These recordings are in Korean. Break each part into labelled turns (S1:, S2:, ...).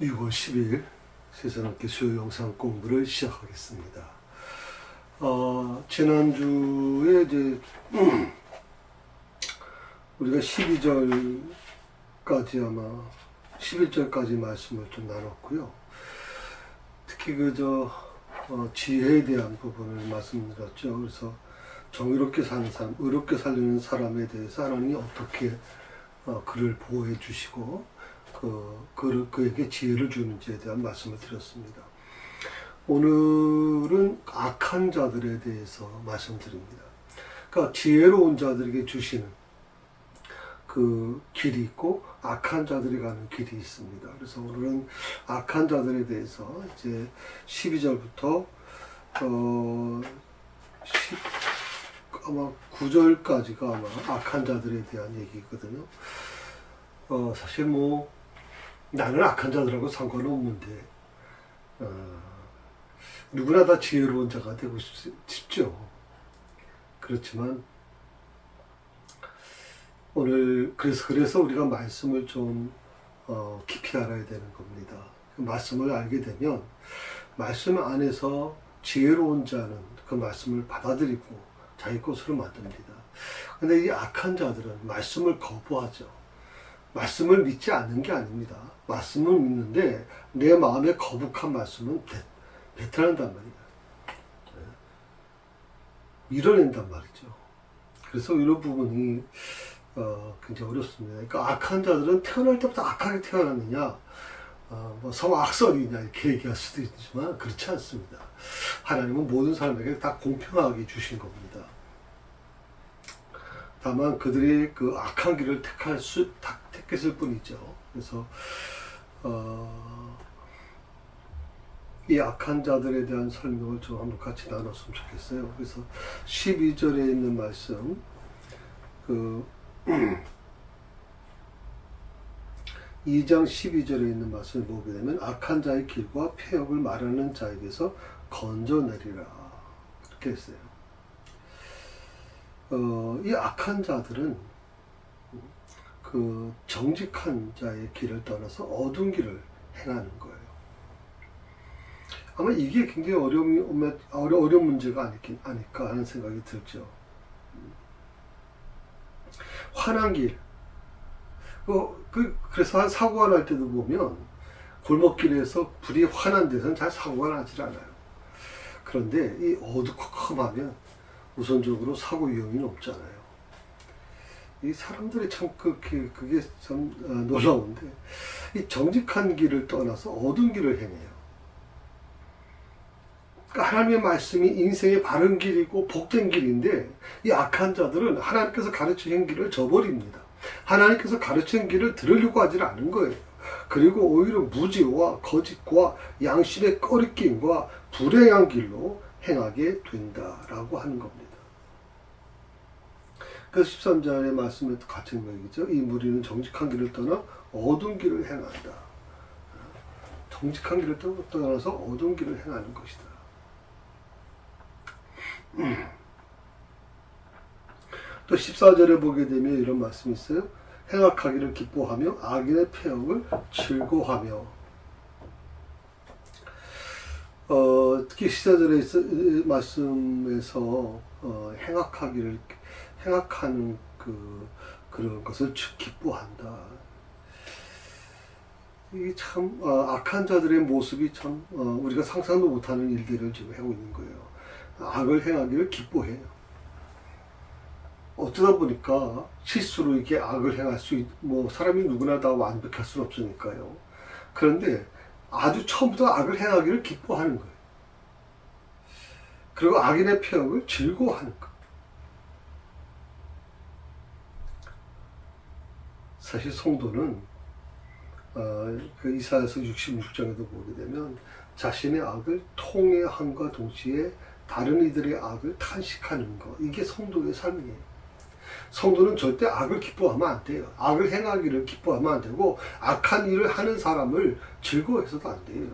S1: 6월 10일 세상학교 수요 영상 공부를 시작하겠습니다. 지난주에 이제 우리가 12절까지 아마 11절까지 말씀을 좀 나눴고요. 특히 지혜에 대한 부분을 말씀드렸죠. 그래서 정의롭게 사는 사람, 의롭게 살려는 사람에 대해서 하나님이 어떻게 그를 보호해 주시고 그에게 지혜를 주는지에 대한 말씀을 드렸습니다. 오늘은 악한 자들에 대해서 말씀드립니다. 그러니까 지혜로운 자들에게 주시는 그 길이 있고 악한 자들이 가는 길이 있습니다. 그래서 오늘은 악한 자들에 대해서 이제 12절부터 아마 9절까지가 아마 악한 자들에 대한 얘기거든요. 사실 나는 악한 자들하고 상관은 없는데 누구나 다 지혜로운 자가 되고 싶죠. 그렇지만 오늘 그래서 우리가 말씀을 좀 깊이 알아야 되는 겁니다. 그 말씀을 알게 되면 말씀 안에서 지혜로운 자는 그 말씀을 받아들이고 자기 것으로 만듭니다. 근데 이 악한 자들은 말씀을 거부하죠. 말씀을 믿지 않는 게 아닙니다. 말씀을 믿는데 내 마음에 거북한 말씀은 배틀한단 말이에요. 밀어낸단 말이죠. 그래서 이런 부분이 굉장히 어렵습니다. 그러니까 악한 자들은 태어날 때부터 악하게 태어났느냐, 성악설이냐 이렇게 얘기할 수도 있지만 그렇지 않습니다. 하나님은 모든 사람에게 다 공평하게 주신 겁니다. 다만 그들이 그 악한 길을 택했을 뿐이죠. 그래서 이 악한 자들에 대한 설명을 좀 한번 같이 나눴으면 좋겠어요. 그래서 12절에 있는 말씀, 2장 12절에 있는 말씀을 보게 되면 악한 자의 길과 폐역을 말하는 자에게서 건져내리라 이렇게 했어요. 이 악한 자들은 그 정직한 자의 길을 떠나서 어두운 길을 행하는 거예요. 아마 이게 굉장히 어려운 문제가 아닐까 하는 생각이 들죠. 환한 길. 그래서 사고가 날 때도 보면 골목길에서 불이 환한 데서는 잘 사고가 나질 않아요. 그런데 이 어두컴컴하면 우선적으로 사고 위험이 높잖아요. 이 사람들이 참 그게 참 놀라운데 이 정직한 길을 떠나서 어두운 길을 행해요. 그러니까 하나님의 말씀이 인생의 바른 길이고 복된 길인데 이 악한 자들은 하나님께서 가르치신 길을 저버립니다. 하나님께서 가르치신 길을 들으려고 하지 않은 거예요. 그리고 오히려 무지와 거짓과 양심의 꺼리낌과 불행한 길로 행하게 된다라고 하는 겁니다. 그래서 13절의 말씀에도 같은 얘기죠. 이 무리는 정직한 길을 떠나 어두운 길을 행한다. 정직한 길을 떠나서 어두운 길을 행하는 것이다. 또 14절에 보게 되면 이런 말씀이 있어요. 행악하기를 기뻐하며 악인의 폐역을 즐거워하며. 특히 14절의 말씀에서 행악하는 그런 것을 기뻐한다. 이게 참 악한 자들의 모습이 참 우리가 상상도 못하는 일들을 지금 하고 있는 거예요. 악을 행하기를 기뻐해요. 어쩌다 보니까 실수로 이렇게 악을 행할 사람이 누구나 다 완벽할 수는 없으니까요. 그런데 아주 처음부터 악을 행하기를 기뻐하는 거예요. 그리고 악인의 폐역을 즐거워하는 거예요. 사실 성도는 그 이사야서 66장에도 보게 되면 자신의 악을 통회함과 동시에 다른 이들의 악을 탄식하는 것, 이게 성도의 삶이에요. 성도는 절대 악을 기뻐하면 안 돼요. 악을 행하기를 기뻐하면 안 되고 악한 일을 하는 사람을 즐거워해서도 안 돼요.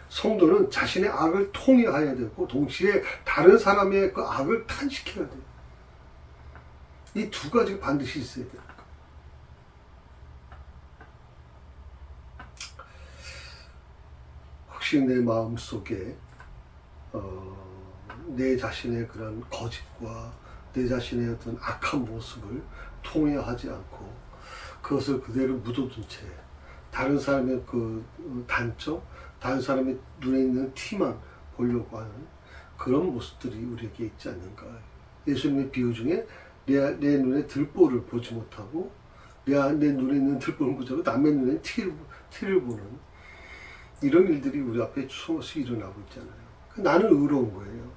S1: 성도는 자신의 악을 통회해야 되고 동시에 다른 사람의 그 악을 탄식해야 돼요. 이 두 가지가 반드시 있어야 돼요. 혹시 내 마음 속에 내 자신의 그런 거짓과 내 자신의 어떤 악한 모습을 통회하지 않고 그것을 그대로 묻어둔 채 다른 사람의 그 단점, 다른 사람의 눈에 있는 티만 보려고 하는 그런 모습들이 우리에게 있지 않는가. 예수님의 비유 중에 내 눈에 들보를 보지 못하고 내 눈에 있는 들보를 보지 못하고 남의 눈에 티를 보는 이런 일들이 우리 앞에 수없이 일어나고 있잖아요. 나는 의로운 거예요.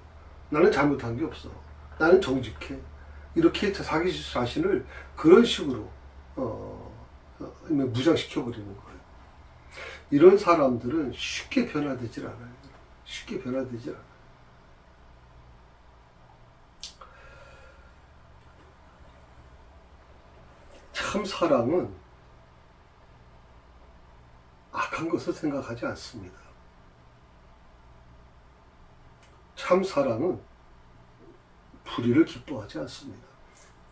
S1: 나는 잘못한 게 없어. 나는 정직해. 이렇게 자기 자신을 그런 식으로 무장시켜버리는 거예요. 이런 사람들은 쉽게 변화되질 않아요. 쉽게 변화되질 않아요. 참 사랑은 악한 것을 생각하지 않습니다. 참 사랑은 불의를 기뻐하지 않습니다.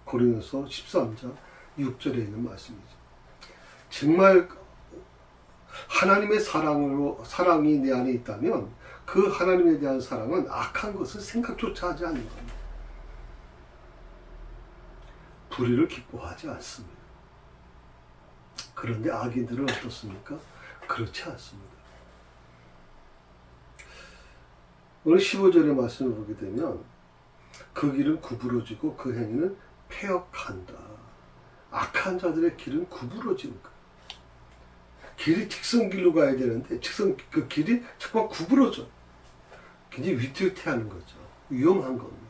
S1: 고린도서 13장 6절에 있는 말씀이죠. 정말 하나님의 사랑이 내 안에 있다면 그 하나님에 대한 사랑은 악한 것을 생각조차 하지 않는 겁니다. 불의를 기뻐하지 않습니다. 그런데 악인들은 어떻습니까? 그렇지 않습니다. 오늘 15절의 말씀을 보게 되면 그 길은 구부러지고 그 행위는 패역한다. 악한 자들의 길은 구부러지는 거예요. 길이 직선길로 가야 되는데 그 길이 자꾸 구부러져. 굉장히 위태위태하는 거죠. 위험한 겁니다.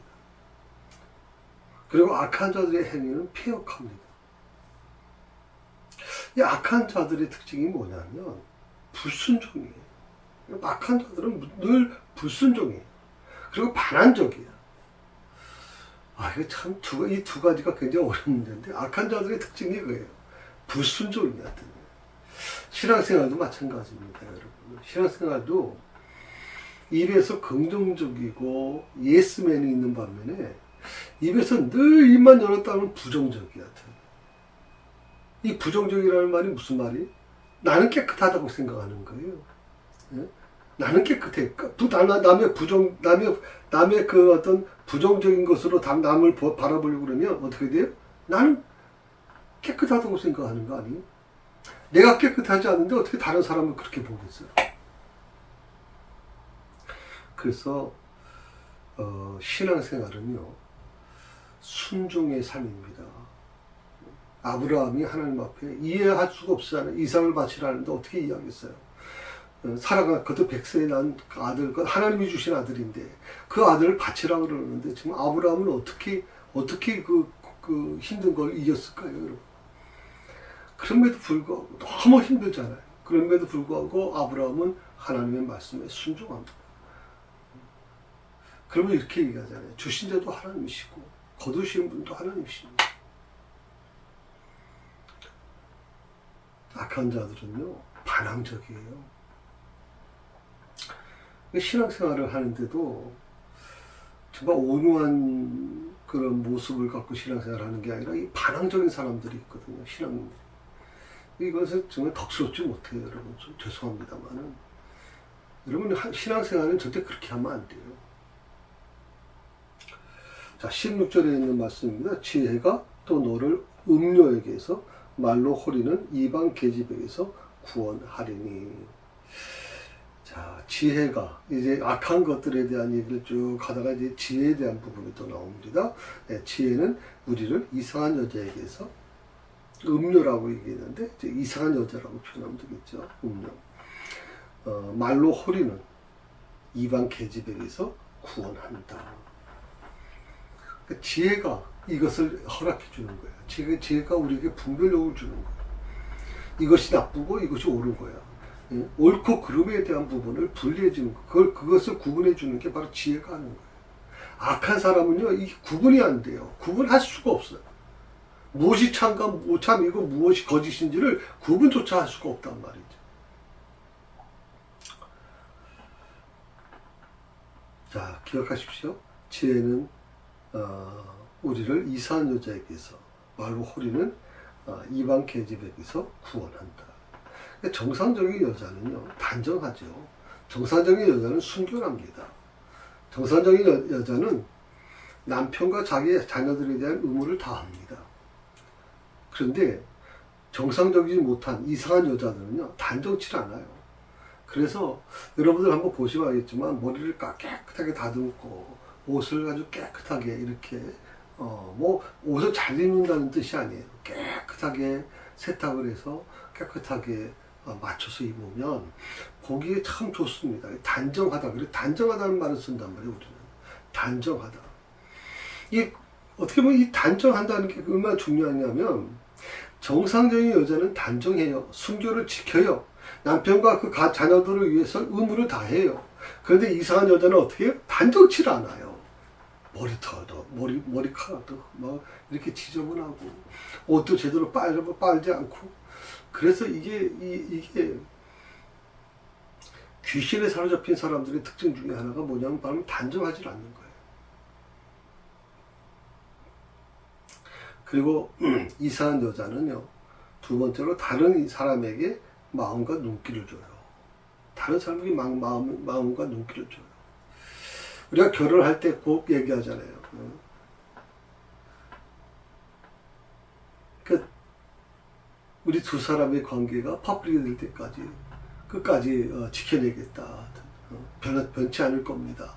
S1: 그리고 악한 자들의 행위는 패역합니다. 이 악한 자들의 특징이 뭐냐면 불순종이에요. 악한 자들은 늘 불순종이에요. 그리고 반항적이에요. 이거 참 이 두 가지가 굉장히 어려운 문제인데 악한 자들의 특징이 그거예요. 불순종이야. 신앙생활도 마찬가지입니다, 여러분. 신앙생활도 입에서 긍정적이고 예스맨이 있는 반면에 입에서 늘 입만 열었다면 부정적이야. 이 부정적이라는 말이 무슨 말이? 나는 깨끗하다고 생각하는 거예요. 예? 나는 깨끗해. 남의 그 어떤 부정적인 것으로 남을 바라보려고 그러면 어떻게 돼요? 나는 깨끗하다고 생각하는 거 아니에요? 내가 깨끗하지 않은데 어떻게 다른 사람을 그렇게 보겠어요? 그래서 신앙생활은요 순종의 삶입니다. 아브라함이 하나님 앞에 이해할 수가 없잖아요. 이삭을 바치라는데 어떻게 이해하겠어요? 사라가 그것도 100세에 난 아들, 하나님이 주신 아들인데 그 아들을 바치라고 그러는데 지금 아브라함은 어떻게 그 힘든 걸 이겼을까요, 여러분? 그럼에도 불구하고 너무 힘들잖아요. 그럼에도 불구하고 아브라함은 하나님의 말씀에 순종합니다. 그러면 이렇게 얘기하잖아요. 주신 자도 하나님이시고 거두시는 분도 하나님이십니다. 악한 자들은요 반항적이에요. 신앙생활을 하는데도 정말 온유한 그런 모습을 갖고 신앙생활을 하는 게 아니라 이 반항적인 사람들이 있거든요. 신앙인들. 이것은 정말 덕스럽지 못해요, 여러분. 좀 죄송합니다만은. 여러분, 신앙생활은 절대 그렇게 하면 안 돼요. 자, 16절에 있는 말씀입니다. 지혜가 또 너를 음료에게서 말로 호리는 이방 계집에게서 구원하리니. 자, 지혜가 이제 악한 것들에 대한 얘기를 쭉 하다가 이제 지혜에 대한 부분이 또 나옵니다. 네, 지혜는 우리를 이상한 여자에게서 음료라고 얘기했는데 이제 이상한 여자라고 표현하면 되겠죠. 음료. 말로 호리는 이방 계집에게서 구원한다. 그러니까 지혜가 이것을 허락해 주는 거예요. 지혜가 우리에게 분별력을 주는 거예요. 이것이 나쁘고 이것이 옳은 거야. 예? 옳고 그름에 대한 부분을 분리해 주는 거. 그것을 구분해 주는 게 바로 지혜가 하는 거예요. 악한 사람은요, 이게 구분이 안 돼요. 구분할 수가 없어요. 무엇이 참과 참이고 무엇이 거짓인지를 구분조차 할 수가 없단 말이죠. 자, 기억하십시오. 지혜는 우리를 이상한 여자에게서, 말로 호리는 이방 계집에게서 구원한다. 정상적인 여자는요 단정하죠. 정상적인 여자는 순결합니다. 정상적인 여자는 남편과 자기의 자녀들에 대한 의무를 다합니다. 그런데 정상적이지 못한 이상한 여자들은요, 단정치 않아요. 그래서 여러분들 한번 보시면 알겠지만 머리를 깨끗하게 다듬고 옷을 아주 깨끗하게 이렇게 뭐 옷을 잘 입는다는 뜻이 아니에요. 깨끗하게 세탁을 해서 깨끗하게 맞춰서 입으면 보기에 참 좋습니다. 단정하다. 그래 단정하다는 말을 쓴단 말이에요. 우리는 단정하다. 이 어떻게 보면 이 단정한다는 게 얼마나 중요하냐면 정상적인 여자는 단정해요. 순결을 지켜요. 남편과 그 자녀들을 위해서 의무를 다해요. 그런데 이상한 여자는 어떻게 해요? 단정치를 않아요. 머리털도 머리카락도 막 이렇게 지저분하고 옷도 제대로 빨지 않고. 그래서 이게 귀신에 사로잡힌 사람들의 특징 중에 하나가 뭐냐면 바로 단정하지 않는 거예요. 그리고 이상한 여자는요, 두 번째로 다른 사람에게 마음과 눈길을 줘요. 다른 사람에게 마음과 눈길을 줘요. 우리가 결혼할 때 꼭 얘기하잖아요. 그 우리 두 사람의 관계가 퍼플이 될 때까지 끝까지 지켜내겠다. 변치 않을 겁니다.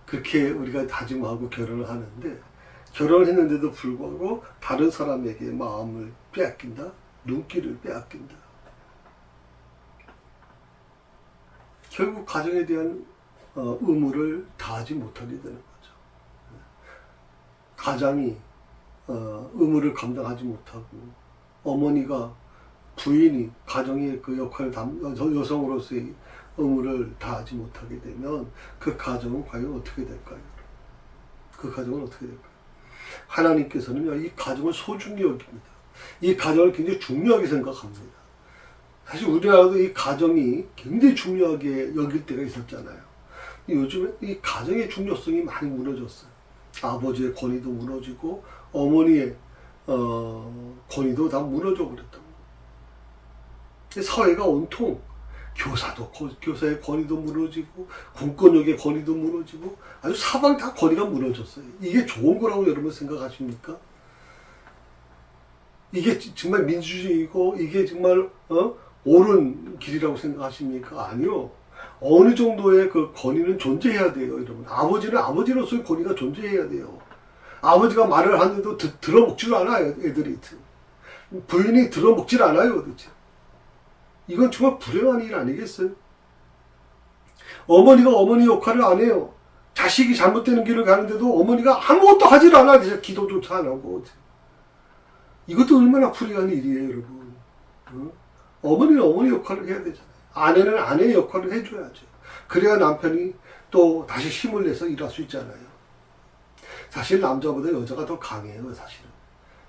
S1: 그렇게 우리가 다짐하고 결혼을 하는데, 결혼을 했는데도 불구하고 다른 사람에게 마음을 빼앗긴다, 눈길을 빼앗긴다. 결국 가정에 대한 의무를 다하지 못하게 되는 거죠. 가장이 의무를 감당하지 못하고, 어머니가, 부인이 가정의 그 역할을 여성으로서의 의무를 다하지 못하게 되면 그 가정은 과연 어떻게 될까요? 그 가정은 어떻게 될까요? 하나님께서는요, 이 가정을 소중히 여깁니다. 이 가정을 굉장히 중요하게 생각합니다. 사실 우리나라도 이 가정이 굉장히 중요하게 여길 때가 있었잖아요. 요즘에 이 가정의 중요성이 많이 무너졌어요. 아버지의 권위도 무너지고 어머니의 권위도 다 무너져 버렸다고. 사회가 온통 교사의 권위도 무너지고 공권력의 권위도 무너지고 아주 사방 다 권위가 무너졌어요. 이게 좋은 거라고 여러분 생각하십니까? 이게 정말 민주주의고 이게 정말 옳은 길이라고 생각하십니까? 아니요. 어느 정도의 그 권위는 존재해야 돼요, 여러분. 아버지는 아버지로서의 권위가 존재해야 돼요. 아버지가 말을 하는데도 들어먹질 않아요, 애들이. 부인이 들어먹질 않아요, 도대체. 이건 정말 불행한 일 아니겠어요? 어머니가 어머니 역할을 안 해요. 자식이 잘못되는 길을 가는데도 어머니가 아무것도 하질 않아. 기도조차 안 하고. 이것도 얼마나 불행한 일이에요, 여러분. 어머니는 어머니 역할을 해야 되잖아요. 아내는 아내의 역할을 해줘야죠. 그래야 남편이 또 다시 힘을 내서 일할 수 있잖아요. 사실 남자보다 여자가 더 강해요, 사실은.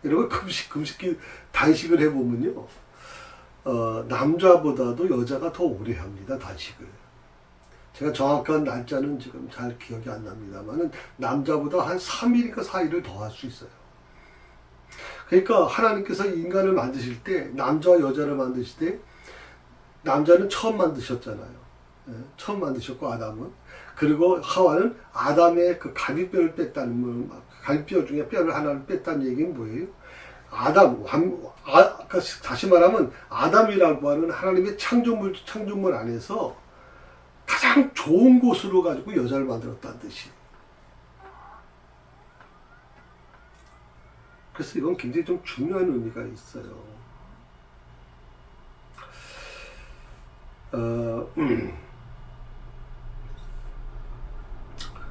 S1: 여러분, 단식을 해보면요. 남자보다도 여자가 더 오래 합니다, 단식을. 제가 정확한 날짜는 지금 잘 기억이 안 납니다만은 남자보다 한 3일인가 4일을 더 할 수 있어요. 그러니까 하나님께서 인간을 만드실 때, 남자와 여자를 만드실 때, 남자는 처음 만드셨잖아요. 처음 만드셨고, 아담은. 그리고 하와는 아담의 그 갈비뼈를 뺐다는, 갈비뼈 중에 뼈를 하나를 뺐다는 얘기는 뭐예요? 다시 말하면 아담이라고 하는 하나님의 창조물 안에서 가장 좋은 곳으로 가지고 여자를 만들었다는 뜻이에요. 그래서 이건 굉장히 좀 중요한 의미가 있어요.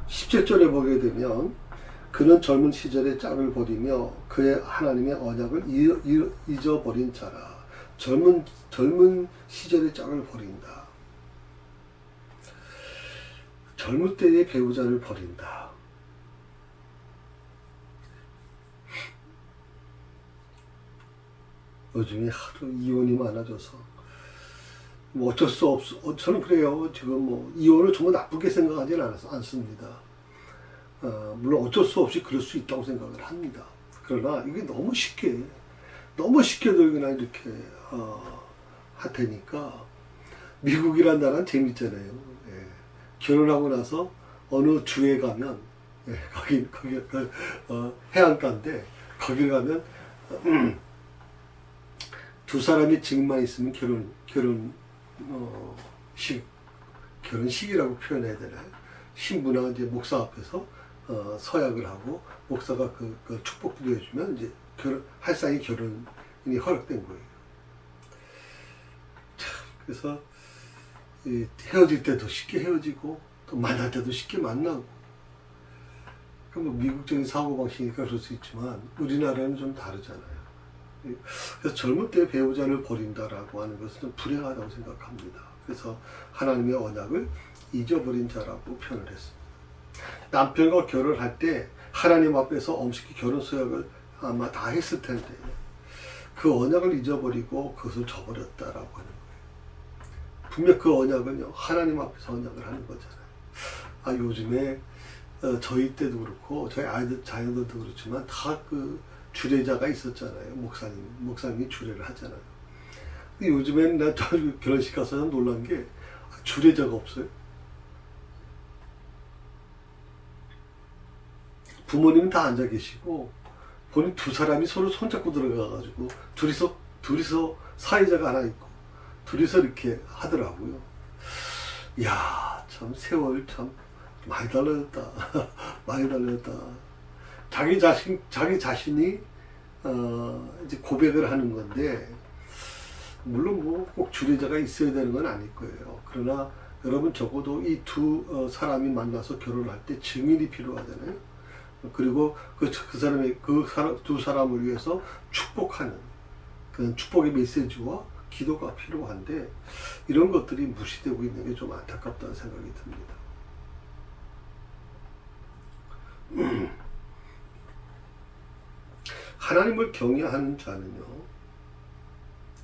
S1: 17절에 보게 되면 그는 젊은 시절의 짝을 버리며 그의 하나님의 언약을 잊어버린 자라. 젊은 시절의 짝을 버린다. 젊을 때의 배우자를 버린다. 요즘에 하도 이혼이 많아져서 뭐 어쩔 수 없어. 저는 그래요. 지금 뭐 이혼을 정말 나쁘게 생각하지는 않습니다. 물론 어쩔 수 없이 그럴 수 있다고 생각을 합니다. 그러나 이게 너무 쉽게들 그냥 이렇게 할 테니까 미국이란 나라는 재밌잖아요. 예. 결혼하고 나서 어느 주에 가면, 예, 거기 해안가인데, 거기 가면, 두 사람이 지금만 있으면 결혼식이라고 표현해야 되나요? 신부나 이제 목사 앞에서 서약을 하고, 목사가 그 축복도 해주면 이제 할상이 결혼이 허락된 거예요. 참, 그래서 헤어질 때도 쉽게 헤어지고, 또 만날 때도 쉽게 만나고. 뭐 미국적인 사고방식이니까 그럴 수 있지만, 우리나라는 좀 다르잖아요. 그래서 젊을 때 배우자를 버린다라고 하는 것은 좀 불행하다고 생각합니다. 그래서 하나님의 언약을 잊어버린 자라고 표현을 했습니다. 남편과 결혼할 때 하나님 앞에서 엄숙히 결혼 서약을 아마 다 했을 텐데 그 언약을 잊어버리고 그것을 저버렸다라고 하는 거예요. 분명 그 언약은요, 하나님 앞에서 언약을 하는 거잖아요. 요즘에 저희 때도 그렇고 저희 아이들 자녀들도 그렇지만 다 그 주례자가 있었잖아요. 목사님이 주례를 하잖아요. 근데 요즘엔 나 결혼식 가서 놀란 게 주례자가 없어요. 부모님은 다 앉아 계시고 본인 두 사람이 서로 손잡고 들어가가지고 둘이서 사회자가 하나 있고 둘이서 이렇게 하더라고요. 이야, 참 세월 참 많이 달라졌다. 많이 달라졌다. 자기 자신이 이제 고백을 하는 건데, 물론 뭐 꼭 주례자가 있어야 되는 건 아닐 거예요. 그러나 여러분 적어도 이 두 사람이 만나서 결혼할 때 증인이 필요하잖아요. 그리고 그 두 사람을 위해서 축복하는 그런 축복의 메시지와 기도가 필요한데, 이런 것들이 무시되고 있는 게 좀 안타깝다는 생각이 듭니다. 하나님을 경외하는 자는요,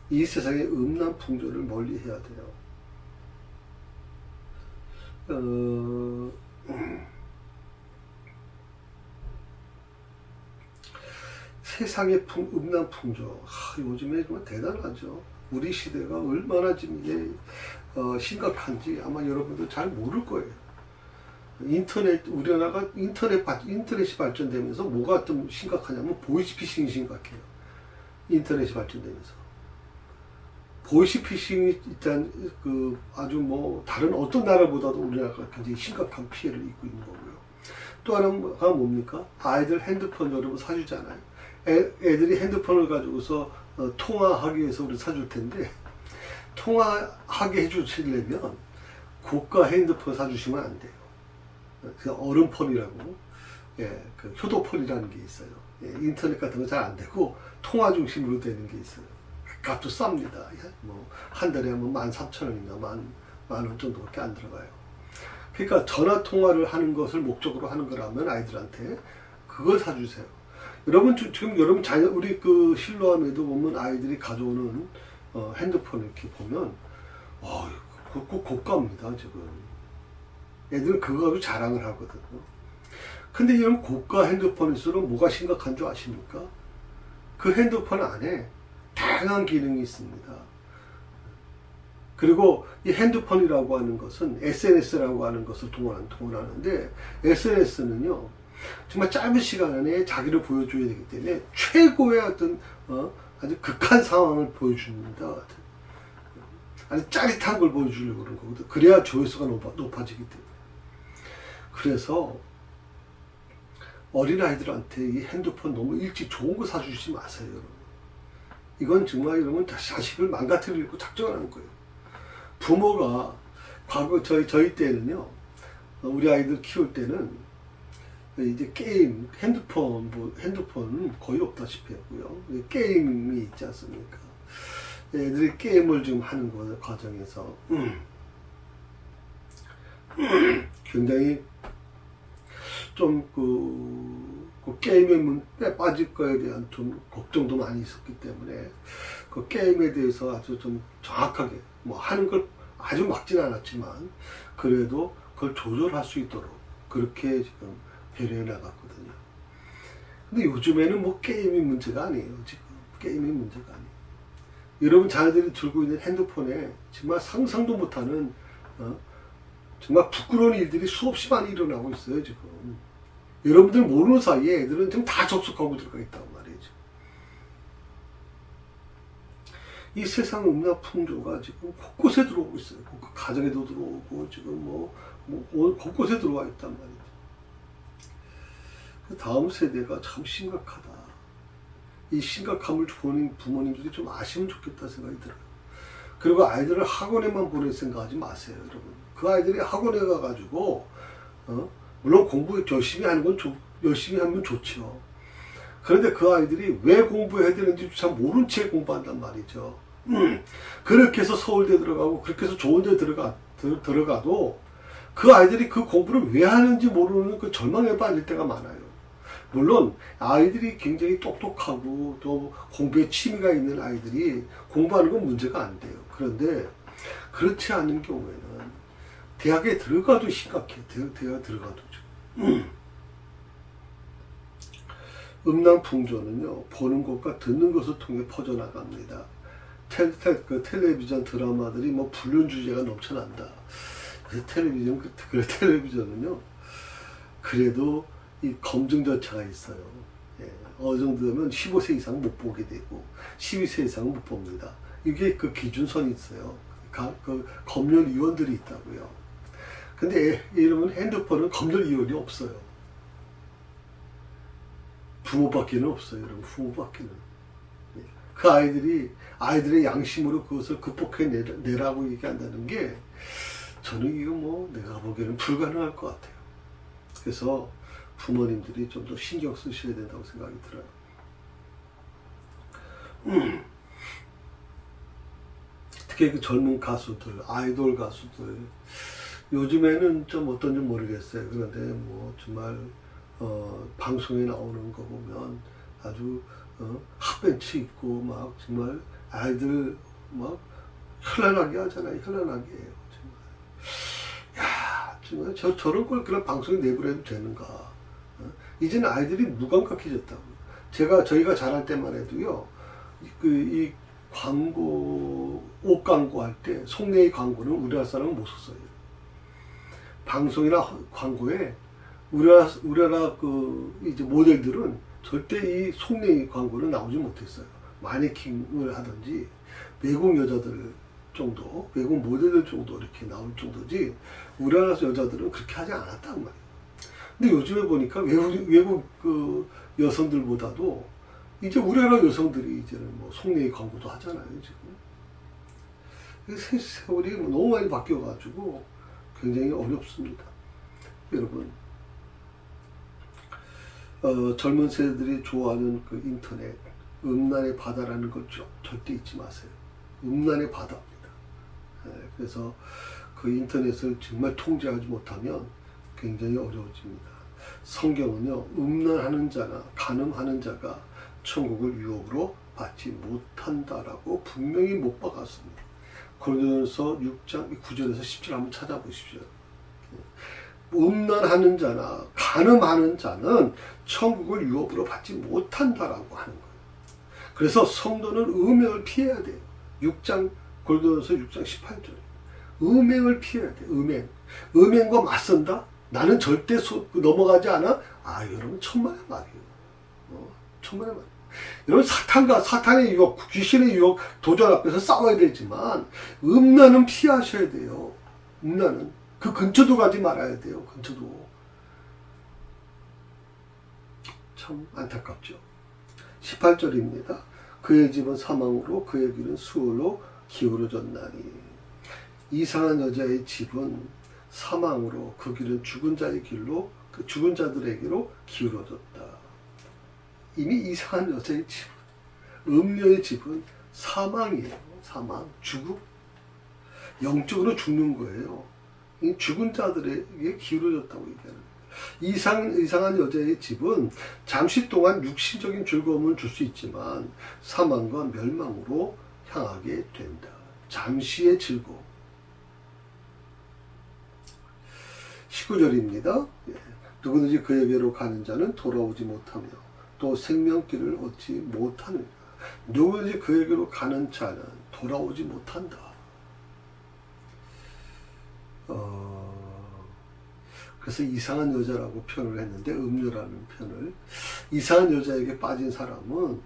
S1: 이 세상의 음란 풍조를 멀리 해야 돼요. 세상의 음란 풍조, 요즘에 정말 대단하죠. 우리 시대가 얼마나 지금 이게 심각한지 아마 여러분도 잘 모를 거예요. 우리나라가 인터넷이 발전되면서 뭐가 좀 심각하냐면 보이스피싱이 심각해요. 인터넷이 발전되면서. 보이스피싱이 일단 아주 뭐 다른 어떤 나라보다도 우리나라가 굉장히 심각한 피해를 입고 있는 거고요. 또 하나가 뭡니까? 아이들 핸드폰 여러분 사주잖아요. 애들이 핸드폰을 가지고서 통화하기 위해서 우리 사줄 텐데, 통화하게 해주시려면 고가 핸드폰 사주시면 안 돼요. 그 어른폰이라고, 그 효도폰이라는 게 있어요. 인터넷 같은 거 잘 안 되고 통화 중심으로 되는 게 있어요. 값도 쌉니다. 뭐 한 달에 뭐 13,000원인가 만 원 정도밖에 안 들어가요. 그러니까 전화 통화를 하는 것을 목적으로 하는 거라면 아이들한테 그걸 사주세요. 지금 여러분 우리 그 실로암에도 보면 아이들이 가져오는 핸드폰을 이렇게 보면 고가입니다 지금. 애들은 그거 가지고 자랑을 하거든요. 근데 이런 고가 핸드폰일수록 뭐가 심각한 줄 아십니까? 그 핸드폰 안에 다양한 기능이 있습니다. 그리고 이 핸드폰이라고 하는 것은 SNS라고 하는 것을 동원하는데, SNS는요 정말 짧은 시간 안에 자기를 보여줘야 되기 때문에 최고의 어떤 아주 극한 상황을 보여줍니다. 아주 짜릿한 걸 보여주려고 그런 거거든. 그래야 조회수가 높아지기 때문에. 그래서 어린아이들한테 이 핸드폰 너무 일찍 좋은 거 사주지 마세요. 여러분. 이건 정말 여러분 자식을 망가뜨리려고 작정하는 거예요. 부모가 과거 저희 때는요, 우리 아이들 키울 때는 이제 게임, 핸드폰 거의 없다시피 했고요. 게임이 있지 않습니까? 애들이 게임을 좀 하는 과정에서 굉장히 좀 그 게임에 빠질 거에 대한 좀 걱정도 많이 있었기 때문에 그 게임에 대해서 아주 좀 정확하게 뭐 하는 걸 아주 막진 않았지만 그래도 그걸 조절할 수 있도록 그렇게 지금 배려해 나갔거든요. 근데 요즘에는 뭐 게임이 문제가 아니에요. 지금 게임이 문제가 아니에요. 여러분 자녀들이 들고 있는 핸드폰에 정말 상상도 못하는 정말 부끄러운 일들이 수없이 많이 일어나고 있어요 지금. 여러분들 모르는 사이에 애들은 지금 다 접속하고 들어가 있단 말이죠. 이 세상 음란 풍조가 지금 곳곳에 들어오고 있어요. 가정에도 들어오고 지금 곳곳에 들어와 있단 말이죠. 다음 세대가 참 심각하다. 이 심각함을 부모님들이 좀 아시면 좋겠다 생각이 들어요. 그리고 아이들을 학원에만 보낼 생각하지 마세요, 여러분. 그 아이들이 학원에 가가지고 물론 공부 열심히 하는 건 열심히 하면 좋죠. 그런데 그 아이들이 왜 공부해야 되는지 참 모른 채 공부한단 말이죠. 그렇게 해서 서울대 들어가고 그렇게 해서 좋은 데 들어가도 그 아이들이 그 공부를 왜 하는지 모르는 그 절망에 빠질 때가 많아요. 물론 아이들이 굉장히 똑똑하고 또 공부에 취미가 있는 아이들이 공부하는 건 문제가 안 돼요. 그런데 그렇지 않은 경우에는 대학에 들어가도 심각해요. 대학에 들어가도. 음란 풍조는요, 보는 것과 듣는 것을 통해 퍼져나갑니다. 텔레비전 드라마들이 불륜 주제가 넘쳐난다. 그래서 텔레비전은요, 그래도 이 검증 절차가 있어요. 예, 어느 정도 되면 15세 이상 못 보게 되고 12세 이상은 못 봅니다. 이게 그 기준선이 있어요. 그 검열위원들이 있다고요. 근데 이러면 핸드폰은 검열위원이 없어요. 부모밖에는 없어요. 여러분, 부모밖에는. 예, 그 아이들의 양심으로 그것을 극복해내라고 얘기한다는 게 저는 이거 내가 보기에는 불가능할 것 같아요. 그래서 부모님들이 좀 더 신경 쓰셔야 된다고 생각이 들어요. 특히 그 젊은 가수들, 아이돌 가수들, 요즘에는 좀 어떤지 모르겠어요. 그런데 정말 방송에 나오는 거 보면 아주 핫벤치 입고 정말 아이들 현란하게 하잖아요. 현란하게 해요. 정말. 야, 정말 저런 걸 그런 방송에 내보내도 되는가? 이제는 아이들이 무감각해졌다고. 저희가 자랄 때만 해도요, 이 광고, 옷 광고 할 때, 속내의 광고는 우리나라 사람은 못 썼어요. 방송이나 광고에 우리나라 이제 모델들은 절대 이 속내의 광고는 나오지 못했어요. 마네킹을 하든지, 외국 여자들 정도, 외국 모델들 정도 이렇게 나올 정도지, 우리나라 여자들은 그렇게 하지 않았단 말이에요. 근데 요즘에 보니까 외국 여성들보다도 이제 우리나라 여성들이 이제는 속내의 광고도 하잖아요, 지금. 세월이 너무 많이 바뀌어가지고 굉장히 어렵습니다. 여러분, 젊은 세대들이 좋아하는 그 인터넷, 음란의 바다라는 걸 절대 잊지 마세요. 음란의 바다입니다. 그래서 그 인터넷을 정말 통제하지 못하면 굉장히 어려워집니다. 성경은요, 음란하는 자나 간음하는 자가 천국을 유업으로 받지 못한다라고 분명히 못 박았습니다. 고린도전서 6장 9절에서 10절 한번 찾아보십시오. 음란하는 자나 간음하는 자는 천국을 유업으로 받지 못한다라고 하는 거예요. 그래서 성도는 음행을 피해야 돼요. 고린도전서 6장 18절. 음행을 피해야 돼. 음행과 맞선다? 나는 절대 넘어가지 않아? 여러분, 천만의 말이에요. 천만의 말. 여러분, 사탄의 유혹, 귀신의 유혹, 도전 앞에서 싸워야 되지만 음란은 피하셔야 돼요. 음란은 그 근처도 가지 말아야 돼요. 근처도. 참 안타깝죠. 18절입니다. 그의 집은 사망으로 그의 길은 수월로 기울어졌나니. 이상한 여자의 집은 사망으로 그 길은 죽은 자의 길로 죽은 자들에게로 기울어졌다. 이미 이상한 여자의 집은, 음녀의 집은 사망이에요. 사망, 죽음. 영적으로 죽는 거예요. 죽은 자들에게 기울어졌다고 얘기하는 거예요. 이상한 여자의 집은 잠시 동안 육신적인 즐거움을 줄 수 있지만 사망과 멸망으로 향하게 된다. 잠시의 즐거움. 19절입니다. 누구든지 그에게로 가는 자는 돌아오지 못하며 또 생명길을 얻지 못하느니라. 누구든지 그에게로 가는 자는 돌아오지 못한다. 그래서 이상한 여자라고 표현을 했는데, 음녀라는 표현을, 이상한 여자에게 빠진 사람은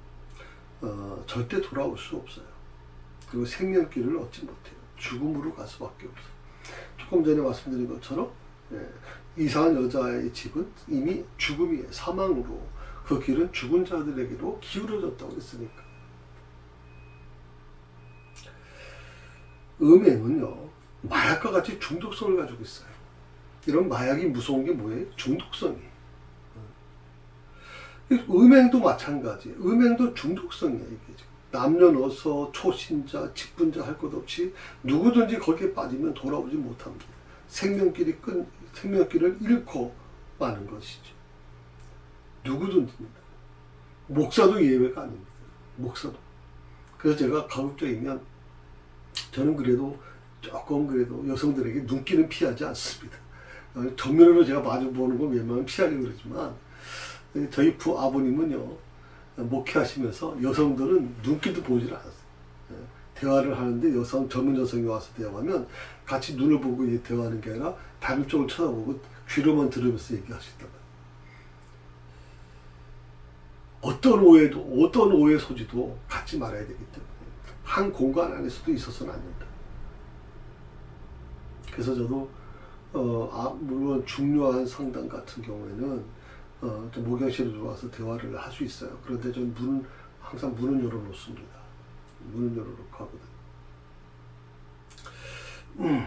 S1: 절대 돌아올 수 없어요. 그리고 생명길을 얻지 못해요. 죽음으로 갈 수밖에 없어요. 조금 전에 말씀드린 것처럼 이상한 여자의 집은 이미 죽음이에요. 사망으로. 그 길은 죽은 자들에게로 기울어졌다고 했으니까. 음행은요, 마약과 같이 중독성을 가지고 있어요. 이런 마약이 무서운 게 뭐예요? 중독성이에요. 음행도 마찬가지예요. 음행도 중독성이에요. 이게 지금. 남녀노소, 초신자, 직분자 할 것 없이 누구든지 거기에 빠지면 돌아오지 못합니다. 생명길을 잃고 마는 것이죠. 누구든지입니다. 목사도 예외가 아닙니다. 목사도. 그래서 제가 가급적이면 저는 그래도 조금 그래도 여성들에게 눈길은 피하지 않습니다. 정면으로 제가 마주보는 걸 웬만하면 피하려고 그러지만, 저희 아버님은요, 목회하시면서 여성들은 눈길도 보질 않았어요. 대화를 하는데 젊은 여성이 와서 대화하면 같이 눈을 보고 대화하는 게 아니라 다른 쪽을 쳐다보고 귀로만 들으면서 얘기하시더라고요. 어떤 오해 소지도 갖지 말아야 되기 때문에 한 공간 안에서도 있어서는 안 된다. 그래서 저도 물론 중요한 상담 같은 경우에는 모경실에 들어와서 대화를 할 수 있어요. 그런데 저는 항상 문은 열어놓습니다. 문은 열어놓고 하거든요.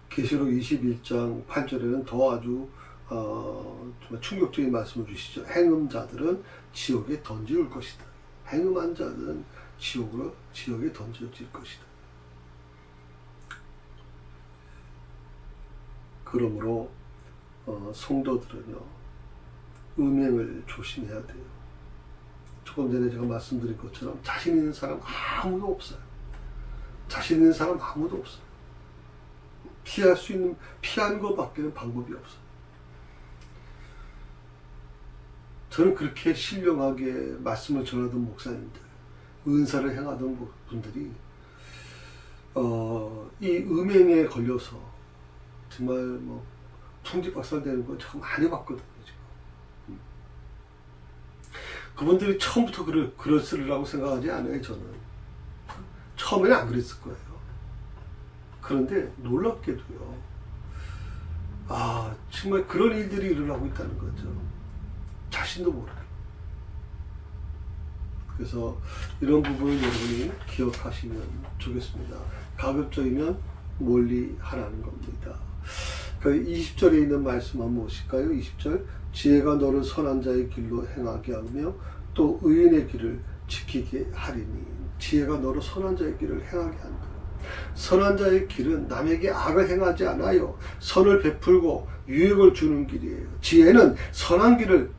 S1: 계시록 21장 8절에는 더 아주 정말 충격적인 말씀을 주시죠. 행음자들은 지옥에 던질 것이다. 행음한 자들은 지옥에 던져질 것이다. 그러므로 성도들은요, 음행을 조심해야 돼요. 조금 전에 제가 말씀드린 것처럼 자신 있는 사람 아무도 없어요. 자신 있는 사람 아무도 없어요. 피하는 것밖에는 방법이 없어요. 저는 그렇게 신령하게 말씀을 전하던 목사님들, 은사를 행하던 분들이 이 음행에 걸려서 정말 풍지박살되는 걸 참 많이 봤거든요. 지금. 그분들이 처음부터 그랬으리라고 생각하지 않아요. 저는 처음에는 안 그랬을 거예요. 그런데 놀랍게도요, 정말 그런 일들이 일어나고 있다는 거죠. 자신도 모르게. 그래서 이런 부분을 여러분이 기억하시면 좋겠습니다. 가급적이면 멀리 하라는 겁니다. 그 20절에 있는 말씀 한번 보실까요? 20절, 지혜가 너를 선한 자의 길로 행하게 하며 또 의인의 길을 지키게 하리니. 지혜가 너를 선한 자의 길을 행하게 한다. 선한 자의 길은 남에게 악을 행하지 않아요. 선을 베풀고 유익을 주는 길이에요. 지혜는 선한 길을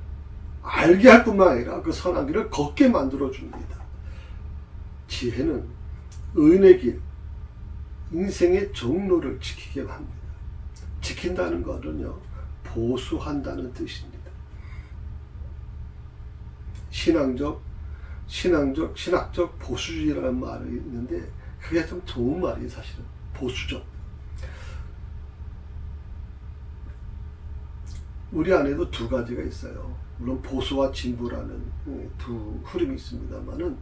S1: 알게 할 뿐만 아니라 그 선한 길을 걷게 만들어 줍니다. 지혜는 의인의 길, 인생의 정로를 지키게 합니다. 지킨다는 것은요, 보수한다는 뜻입니다. 신학적 보수주의라는 말이 있는데 그게 좀 좋은 말이에요. 사실은 보수적. 우리 안에도 두 가지가 있어요. 물론 보수와 진보라는 두 흐름이 있습니다만은,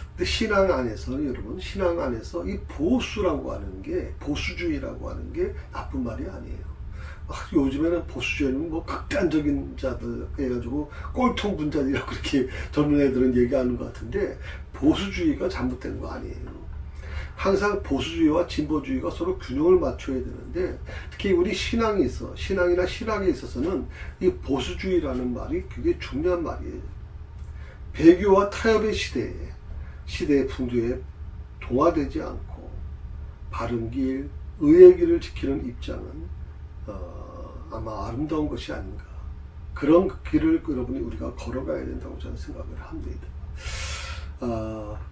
S1: 근데 신앙 안에서 이 보수라고 하는 게, 보수주의라고 하는 게 나쁜 말이 아니에요. 요즘에는 보수주의는 극단적인 자들 해가지고 꼴통 분자들이라고 그렇게 젊은 애들은 얘기하는 것 같은데, 보수주의가 잘못된 거 아니에요. 항상 보수주의와 진보주의가 서로 균형을 맞춰야 되는데, 특히 우리 신앙이나 신학에 있어서는 이 보수주의라는 말이 굉장히 중요한 말이에요. 배교와 타협의 시대의 풍조에 동화되지 않고 바른 길, 의의 길을 지키는 입장은 아마 아름다운 것이 아닌가. 그런 길을 우리가 걸어가야 된다고 저는 생각을 합니다.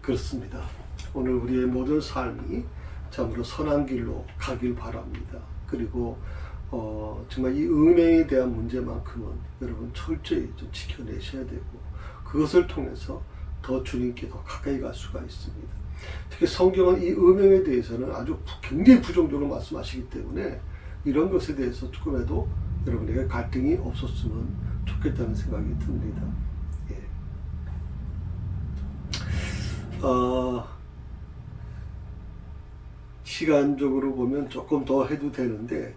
S1: 그렇습니다. 오늘 우리의 모든 삶이 참으로 선한 길로 가길 바랍니다. 그리고 정말 이 음행에 대한 문제만큼은 여러분 철저히 좀 지켜내셔야 되고, 그것을 통해서 더 주님께 더 가까이 갈 수가 있습니다. 특히 성경은 이 음행에 대해서는 아주 굉장히 부정적으로 말씀하시기 때문에 이런 것에 대해서 조금이라도 여러분에게 갈등이 없었으면 좋겠다는 생각이 듭니다. 예. 시간적으로 보면 조금 더 해도 되는데,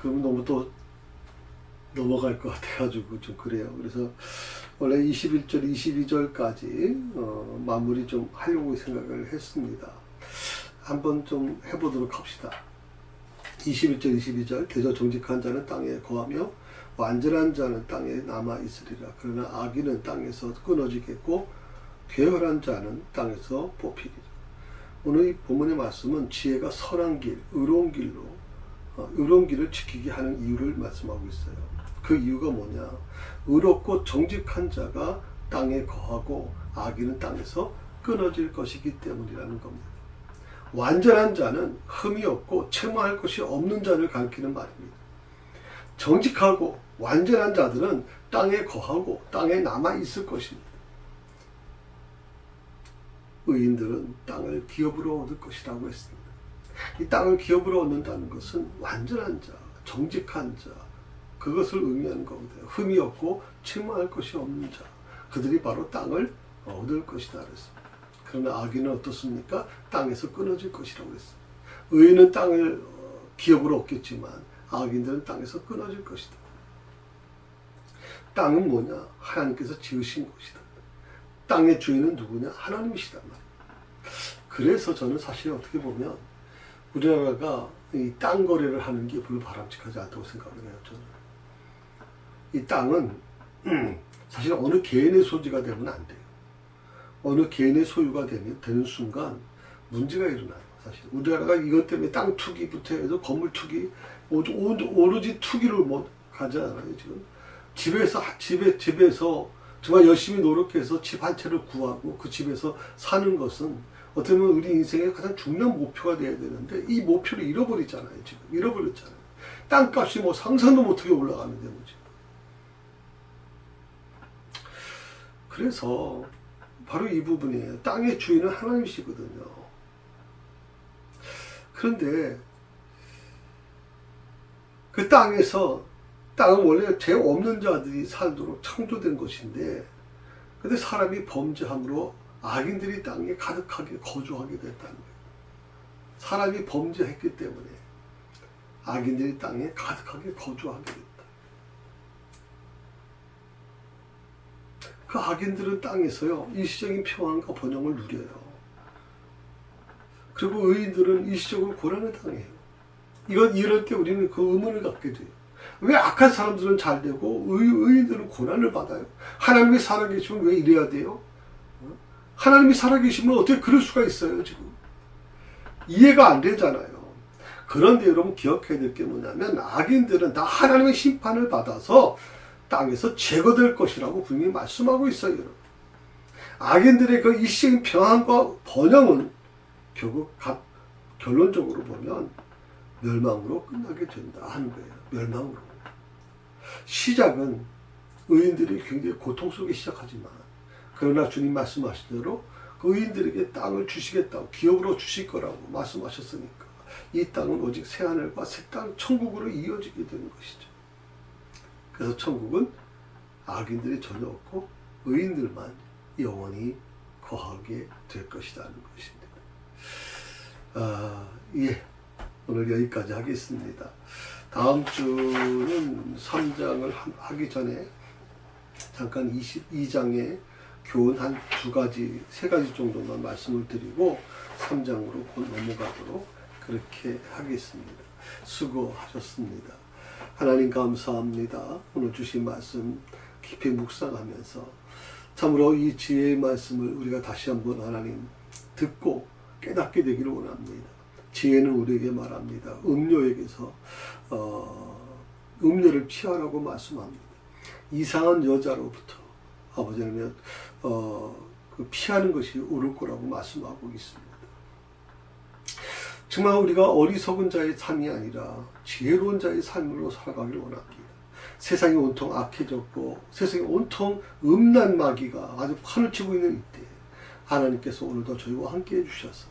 S1: 그럼 너무 또 넘어갈 것 같아가지고 좀 그래요. 그래서 원래 21절, 22절까지 마무리 좀 하려고 생각을 했습니다. 한번 좀 해보도록 합시다. 21절, 22절. 대저 정직한 자는 땅에 거하며 완전한 자는 땅에 남아있으리라. 그러나 악인은 땅에서 끊어지겠고 괴활한 자는 땅에서 뽑히리라. 오늘 이 본문의 말씀은 지혜가 선한 길, 의로운 길을 지키게 하는 이유를 말씀하고 있어요. 그 이유가 뭐냐? 의롭고 정직한 자가 땅에 거하고 악인은 땅에서 끊어질 것이기 때문이라는 겁니다. 완전한 자는 흠이 없고 채무할 것이 없는 자를 가리키는 말입니다. 정직하고 완전한 자들은 땅에 거하고 땅에 남아 있을 것입니다. 의인들은 땅을 기업으로 얻을 것이라고 했습니다. 이 땅을 기업으로 얻는다는 것은 완전한 자, 정직한 자, 그것을 의미하는 겁니다. 흠이 없고 채무할 것이 없는 자, 그들이 바로 땅을 얻을 것이다 그랬습니다. 그러나 악인은 어떻습니까? 땅에서 끊어질 것이라고 했습니다. 의인은 땅을 기업으로 얻겠지만 악인들은 땅에서 끊어질 것이다. 땅은 뭐냐? 하나님께서 지으신 것이다. 땅의 주인은 누구냐? 하나님이시단 말이에요. 그래서 저는 사실 어떻게 보면 우리나라가 이 땅 거래를 하는 게 별로 바람직하지 않다고 생각을 해요. 저는 이 땅은 사실 어느 개인의 소지가 되면 안 돼요. 어느 개인의 소유가 되는 순간 문제가 일어나요. 사실 우리나라가 이것 때문에 땅 투기부터 해서 건물 투기, 오로지 투기를 못 가잖아요. 지금 집에서 정말 열심히 노력해서 집 한 채를 구하고 그 집에서 사는 것은 어떻게 보면 우리 인생의 가장 중요한 목표가 돼야 되는데 이 목표를 잃어버리잖아요. 지금 잃어버렸잖아요. 땅값이 뭐 상상도 못하게 올라가는데 뭐지. 그래서 바로 이 부분이에요. 땅의 주인은 하나님이시거든요. 그런데 그 땅은 원래 죄 없는 자들이 살도록 창조된 것인데, 근데 사람이 범죄함으로 악인들이 땅에 가득하게 거주하게 됐다는 거예요. 사람이 범죄했기 때문에 악인들이 땅에 가득하게 거주하게 됐다. 그 악인들은 땅에서요, 일시적인 평안과 번영을 누려요. 그리고 의인들은 일시적으로 고난을 당해요. 이럴 때 우리는 그 의문을 갖게 돼요. 왜 악한 사람들은 잘 되고 의인들은 고난을 받아요? 하나님이 살아계시면 왜 이래야 돼요? 하나님이 살아계시면 어떻게 그럴 수가 있어요? 지금 이해가 안 되잖아요. 그런데 여러분 기억해야 될 게 뭐냐면 악인들은 다 하나님의 심판을 받아서 땅에서 제거될 것이라고 분명히 말씀하고 있어요. 여러분. 악인들의 그 일시적인 평안과 번영은 결국 결론적으로 보면 멸망으로 끝나게 된다 하는 거예요. 멸망으로. 시작은 의인들이 굉장히 고통 속에 시작하지만, 그러나 주님 말씀하신 대로 그 의인들에게 땅을 주시겠다고, 기업으로 주실 거라고 말씀하셨으니까 이 땅은 오직 새하늘과 새 땅, 천국으로 이어지게 되는 것이죠. 그래서 천국은 악인들이 전혀 없고 의인들만 영원히 거하게 될 것이라는 것입니다. 예, 오늘 여기까지 하겠습니다. 다음 주는 3장을 하기 전에 잠깐 22장의 교훈 한 3가지 정도만 말씀을 드리고 3장으로 곧 넘어가도록 그렇게 하겠습니다. 수고하셨습니다. 하나님 감사합니다. 오늘 주신 말씀 깊이 묵상하면서 참으로 이 지혜의 말씀을 우리가 다시 한번 하나님 듣고 깨닫게 되기를 원합니다. 지혜는 우리에게 말합니다. 음료에게서 음료를 피하라고 말씀합니다. 이상한 여자로부터 아버지 하나님 피하는 것이 옳을 거라고 말씀하고 있습니다. 정말 우리가 어리석은 자의 삶이 아니라 지혜로운 자의 삶으로 살아가길 원합니다. 세상이 온통 악해졌고 세상이 온통 음란 마귀가 아주 판을 치고 있는 이때 하나님께서 오늘도 저희와 함께 해주셔서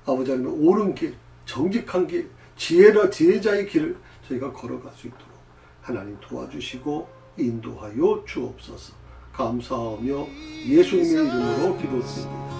S1: 아버지 하나님의 옳은 길, 정직한 길, 지혜자의 길을 저희가 걸어갈 수 있도록 하나님 도와주시고 인도하여 주옵소서. 감사하며 예수님의 이름으로 기도드립니다.